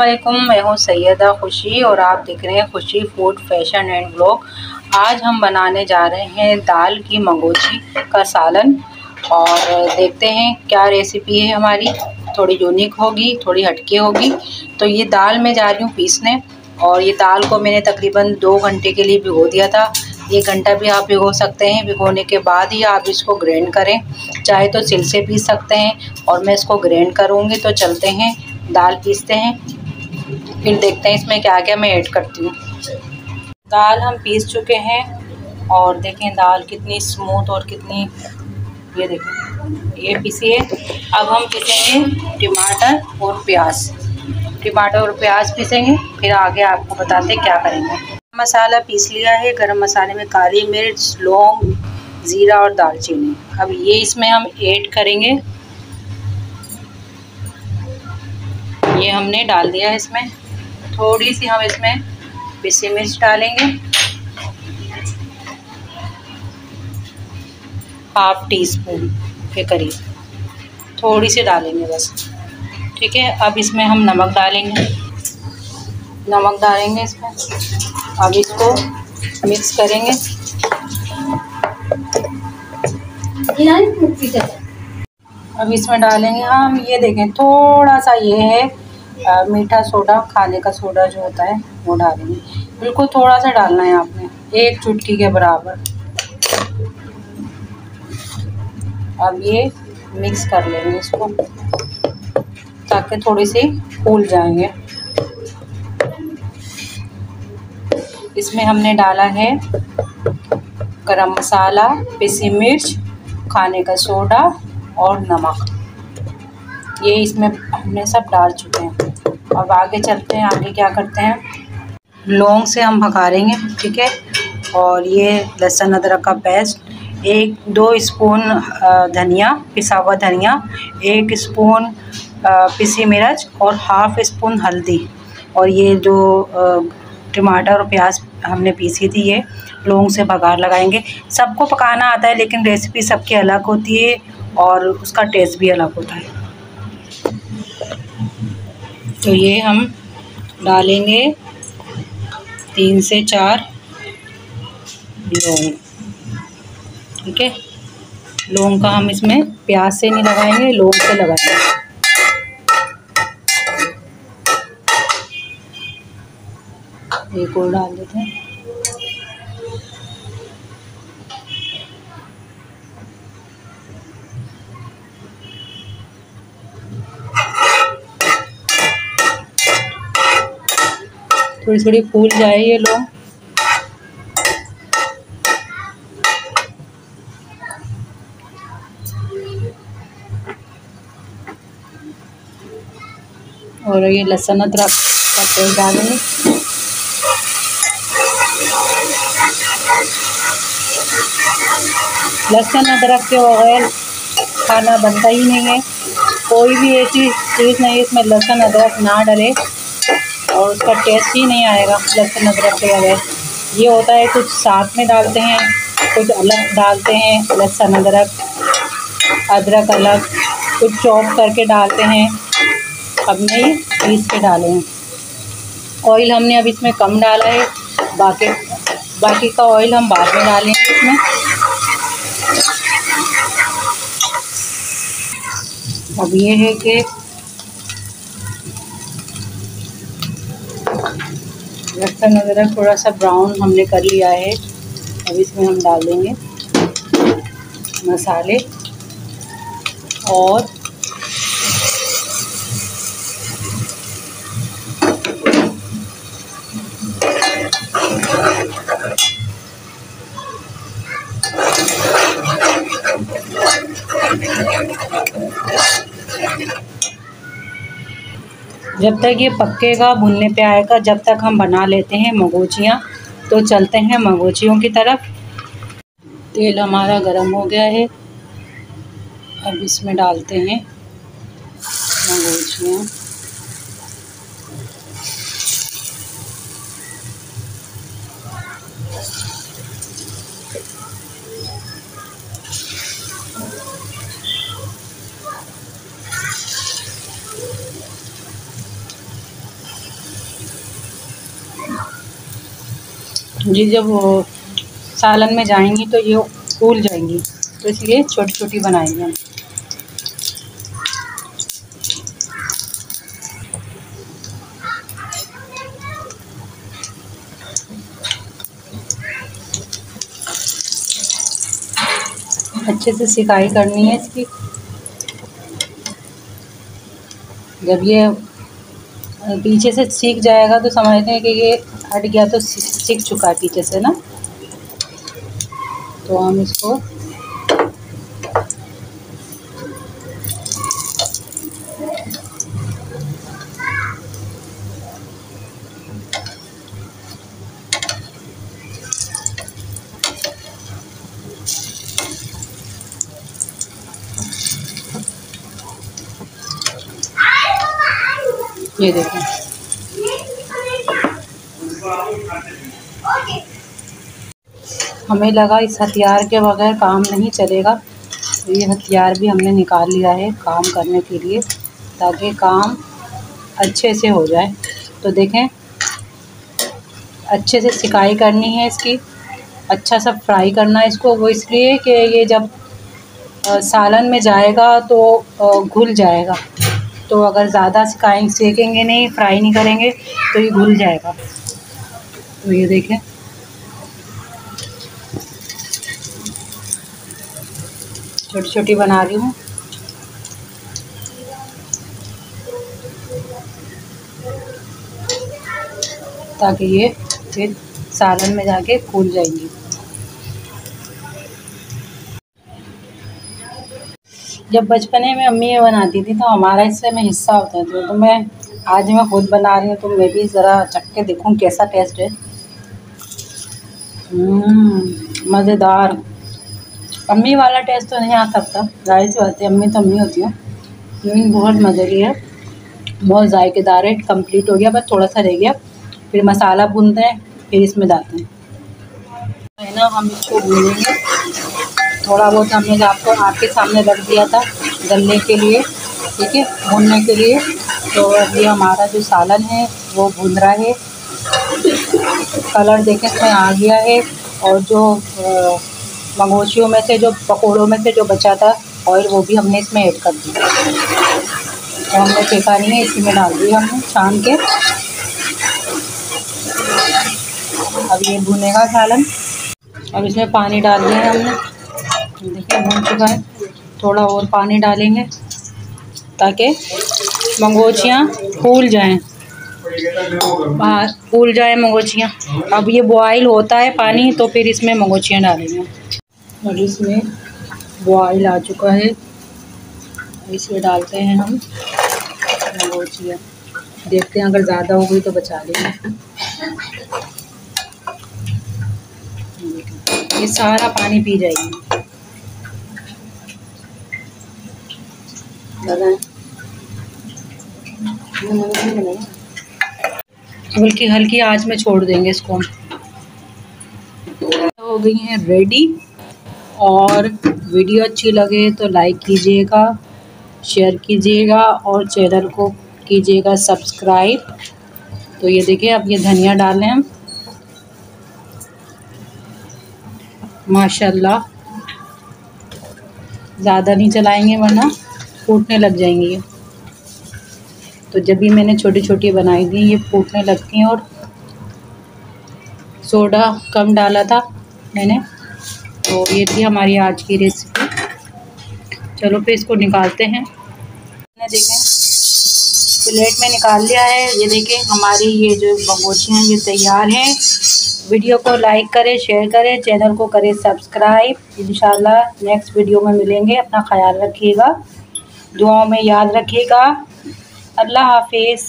अस्सलामुअलैकुम, मैं हूँ सैयदा खुशी और आप देख रहे हैं खुशी फूड फैशन एंड ब्लॉग। आज हम बनाने जा रहे हैं दाल की मंगोची का सालन और देखते हैं क्या रेसिपी है हमारी। थोड़ी यूनिक होगी, थोड़ी हटके होगी। तो ये दाल मैं जा रही हूँ पीसने और ये दाल को मैंने तकरीबन 2 घंटे के लिए भिगो दिया था। 1 घंटा भी आप भिगो सकते हैं। भिगोने के बाद ही आप इसको ग्राइंड करें, चाहे तो सिल से पीस सकते हैं और मैं इसको ग्राइंड करूँगी। तो चलते हैं दाल पीसते हैं, फिर देखते हैं इसमें क्या क्या मैं ऐड करती हूँ। दाल हम पीस चुके हैं और देखें दाल कितनी स्मूथ और कितनी, ये देखें ये पीसी है। अब हम पीसेंगे टमाटर और प्याज पीसेंगे, फिर आगे आपको बताते क्या करेंगे। मसाला पीस लिया है। गरम मसाले में काली मिर्च, लौंग, ज़ीरा और दालचीनी। अब ये इसमें हम ऐड करेंगे। ये हमने डाल दिया है इसमें। थोड़ी सी हम इसमें पिसी मिर्च डालेंगे, 1/2 टीस्पून के करीब, थोड़ी सी डालेंगे बस, ठीक है। अब इसमें हम नमक डालेंगे इसमें। अब इसको मिक्स करेंगे। अब इसमें डालेंगे हम, ये देखें थोड़ा सा ये है मीठा सोडा, खाने का सोडा जो होता है वो डालेंगे। बिल्कुल थोड़ा सा डालना है आपने, 1 चुटकी के बराबर। अब ये मिक्स कर लेंगे इसको ताकि थोड़ी सी फूल जाएंगे। इसमें हमने डाला है गरम मसाला, पिसी मिर्च, खाने का सोडा और नमक। ये इसमें हमने सब डाल चुके हैं। अब आगे चलते हैं, आगे क्या करते हैं। लौंग से हम भगारेंगे, ठीक है। और ये लहसुन अदरक का पेस्ट, 1-2 स्पून धनिया, पिसा हुआ धनिया, 1 स्पून पिसी मिर्च और 1/2 स्पून हल्दी। और ये जो टमाटर और प्याज हमने पीसी थी, ये लौंग से बघार लगाएंगे। सबको पकाना आता है लेकिन रेसिपी सबकी अलग होती है और उसका टेस्ट भी अलग होता है। तो ये हम डालेंगे 3 से 4 लौंग, ठीक है। लौंग का हम इसमें प्याज से नहीं लगाएंगे, लौंग से लगाएंगे। एक और डाल देते हैं। थोड़ी थोड़ी फूल जाए ये लौंग। और ये लहसुन अदरक का पेस्ट डालेंगे। लहसुन अदरक के बगैर खाना बनता ही नहीं है। कोई भी ऐसी चीज़ नहीं इसमें लहसुन अदरक ना डले और उसका टेस्ट ही नहीं आएगा लहसुन अदरक के बगैर। ये होता है कुछ साथ में डालते हैं, कुछ अलग डालते हैं। लहसुन अदरक अलग, कुछ चॉप करके डालते हैं। अब नहीं पीस के डाले हैं। ऑयल हमने अब इसमें कम डाला है, बाकी का ऑयल हम बाद में डालेंगे इसमें। अब ये है कि लहसुन अदरक थोड़ा सा ब्राउन हमने कर लिया है। अब इसमें हम डाल देंगे मसाले और जब तक ये पकेगा, भुनने पे आएगा, जब तक हम बना लेते हैं मंगोचियाँ। तो चलते हैं मंगोचियों की तरफ। तेल हमारा गरम हो गया है। अब इसमें डालते हैं मंगोचियाँ। ये जब वो सालन में जाएंगी तो ये फूल जाएंगी, तो इसलिए छोटी छोटी बनाएंगे हम। अच्छे से सिकाई करनी है इसकी। जब ये पीछे से सीख जाएगा तो समझते हैं कि ये हट गया, तो सीख चुका है पीछे से ना। तो हम इसको ये देखें, हमें लगा इस हथियार के बगैर काम नहीं चलेगा, तो ये हथियार भी हमने निकाल लिया है काम करने के लिए, ताकि काम अच्छे से हो जाए। तो देखें, अच्छे से सिकाई करनी है इसकी, अच्छा सा फ्राई करना है इसको। वो इसलिए कि ये जब सालन में जाएगा तो घुल जाएगा। तो अगर ज़्यादा सेकेंगे नहीं, फ्राई नहीं करेंगे तो ये घुल जाएगा। तो ये देखें, छोटी छोटी बना रही हूँ ताकि ये फिर सालन में जाके फूल जाएंगी। जब बचपने में अम्मी ये बनाती थी तो हमारा इससे में हिस्सा होता था, तो मैं आज मैं खुद बना रही हूँ, तो मैं भी ज़रा चख के देखूँ कैसा टेस्ट है। मज़ेदार। अम्मी वाला टेस्ट तो नहीं आ सकता, जाहिर सी बात है, अम्मी तो अम्मी होती है, लेकिन बहुत मज़े की है, बहुत जायकेदार है। कंप्लीट हो गया, बस थोड़ा सा रह गया। फिर मसाला भूनते हैं, फिर इसमें डालते हैं, है ना। हम इसको भूनेंगे थोड़ा बहुत, हमने आपको आपके सामने रख दिया था गलने के लिए, ठीक है, भूनने के लिए। तो अभी हमारा जो सालन है वो भून रहा है, कलर देखें इसमें आ गया है। और जो मंगोचियों में से, जो पकोड़ों में से जो बचा था ऑयल, वो भी हमने इसमें ऐड कर दिया। तो हमने फेंका नहीं है, इसी में डाल दिया हमने छान के। अब ये भुनेगा सालन। अब इसमें पानी डाल दिया है हमने, देखिए भून चुका है। थोड़ा और पानी डालेंगे ताकि मंगोचियाँ फूल जाएं, फूल जाए मंगोचियाँ। अब ये बॉयल होता है पानी, तो फिर इसमें मंगोचियाँ डालेंगे। और इसमें बॉयल आ चुका है, इसमें डालते हैं हम मंगोचियाँ। देखते हैं, अगर ज़्यादा हो गई तो बचा लेंगे। ये सारा पानी पी जाएगी। हल्की हल्की आंच में छोड़ देंगे इसको हम। हो गई हैं रेडी। और वीडियो अच्छी लगे तो लाइक कीजिएगा, शेयर कीजिएगा और चैनल को कीजिएगा सब्सक्राइब। तो ये देखिए, अब ये धनिया डाल लें हम, माशाल्लाह। ज़्यादा नहीं चलाएंगे वरना फूटने लग जाएंगी ये। तो जब भी मैंने छोटी छोटी बनाई थी ये फूटने लगती हैं, और सोडा कम डाला था मैंने। तो ये थी हमारी आज की रेसिपी। चलो फिर इसको निकालते हैं। मैंने देखें प्लेट में निकाल लिया है। ये देखें हमारी ये जो मंगोचियाँ ये तैयार हैं। वीडियो को लाइक करें, शेयर करें, चैनल को करें सब्सक्राइब। इंशाल्लाह नेक्स्ट वीडियो में मिलेंगे। अपना ख्याल रखिएगा, दुआओं में याद रखिएगा। अल्लाह हाफिज़।